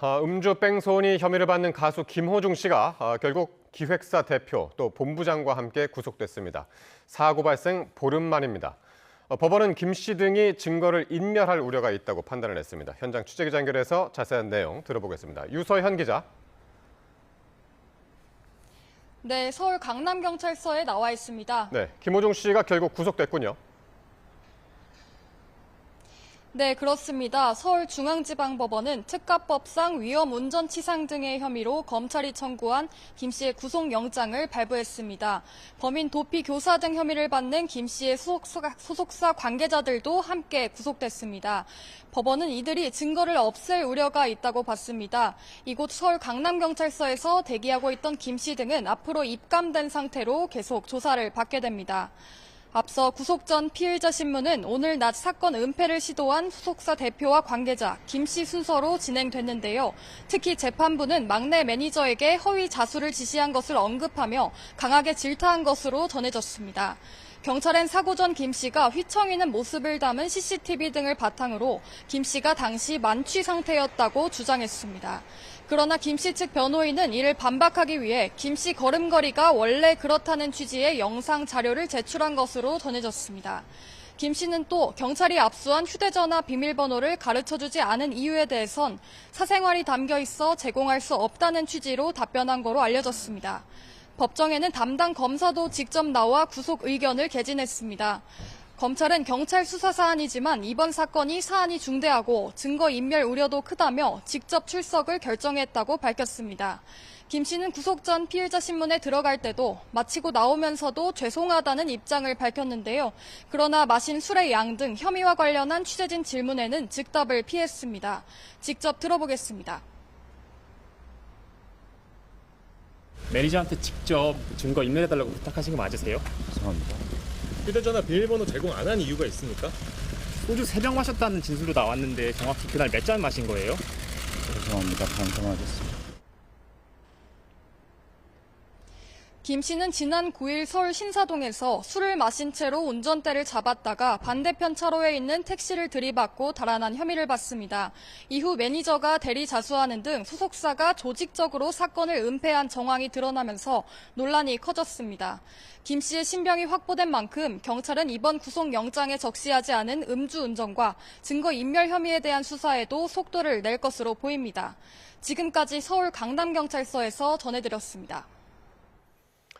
음주 뺑소니 혐의를 받는 가수 김호중 씨가 결국 기획사 대표 또 본부장과 함께 구속됐습니다. 사고 발생 보름 만입니다. 법원은 김 씨 등이 증거를 인멸할 우려가 있다고 판단을 했습니다. 현장 취재기자 연결해서 자세한 내용 들어보겠습니다. 유서현 기자. 네, 서울 강남경찰서에 나와 있습니다. 네, 김호중 씨가 결국 구속됐군요. 네, 그렇습니다. 서울중앙지방법원은 특가법상 위험운전치상 등의 혐의로 검찰이 청구한 김 씨의 구속영장을 발부했습니다. 범인 도피 교사 등 혐의를 받는 김 씨의 소속사 관계자들도 함께 구속됐습니다. 법원은 이들이 증거를 없앨 우려가 있다고 봤습니다. 이곳 서울 강남경찰서에서 대기하고 있던 김 씨 등은 앞으로 입감된 상태로 계속 조사를 받게 됩니다. 앞서 구속 전 피의자 신문은 오늘 낮 사건 은폐를 시도한 소속사 대표와 관계자 김 씨 순서로 진행됐는데요. 특히 재판부는 막내 매니저에게 허위 자수를 지시한 것을 언급하며 강하게 질타한 것으로 전해졌습니다. 경찰은 사고 전 김 씨가 휘청이는 모습을 담은 CCTV 등을 바탕으로 김 씨가 당시 만취 상태였다고 주장했습니다. 그러나 김 씨 측 변호인은 이를 반박하기 위해 김 씨 걸음걸이가 원래 그렇다는 취지의 영상 자료를 제출한 것으로 전해졌습니다. 김 씨는 또 경찰이 압수한 휴대전화 비밀번호를 가르쳐주지 않은 이유에 대해선 사생활이 담겨 있어 제공할 수 없다는 취지로 답변한 거로 알려졌습니다. 법정에는 담당 검사도 직접 나와 구속 의견을 개진했습니다. 검찰은 경찰 수사 사안이지만 이번 사건이 사안이 중대하고 증거인멸 우려도 크다며 직접 출석을 결정했다고 밝혔습니다. 김 씨는 구속 전 피의자 신문에 들어갈 때도 마치고 나오면서도 죄송하다는 입장을 밝혔는데요. 그러나 마신 술의 양 등 혐의와 관련한 취재진 질문에는 즉답을 피했습니다. 직접 들어보겠습니다. 매니저한테 직접 증거 인멸해달라고 부탁하신 거 맞으세요? 죄송합니다. 휴대전화 비밀번호 제공 안 한 이유가 있습니까? 소주 3병 마셨다는 진술로 나왔는데 정확히 그날 몇 잔 마신 거예요? 죄송합니다. 반성하겠습니다. 김 씨는 지난 9일 서울 신사동에서 술을 마신 채로 운전대를 잡았다가 반대편 차로에 있는 택시를 들이받고 달아난 혐의를 받습니다. 이후 매니저가 대리 자수하는 등 소속사가 조직적으로 사건을 은폐한 정황이 드러나면서 논란이 커졌습니다. 김 씨의 신병이 확보된 만큼 경찰은 이번 구속영장에 적시하지 않은 음주운전과 증거인멸 혐의에 대한 수사에도 속도를 낼 것으로 보입니다. 지금까지 서울 강남경찰서에서 전해드렸습니다.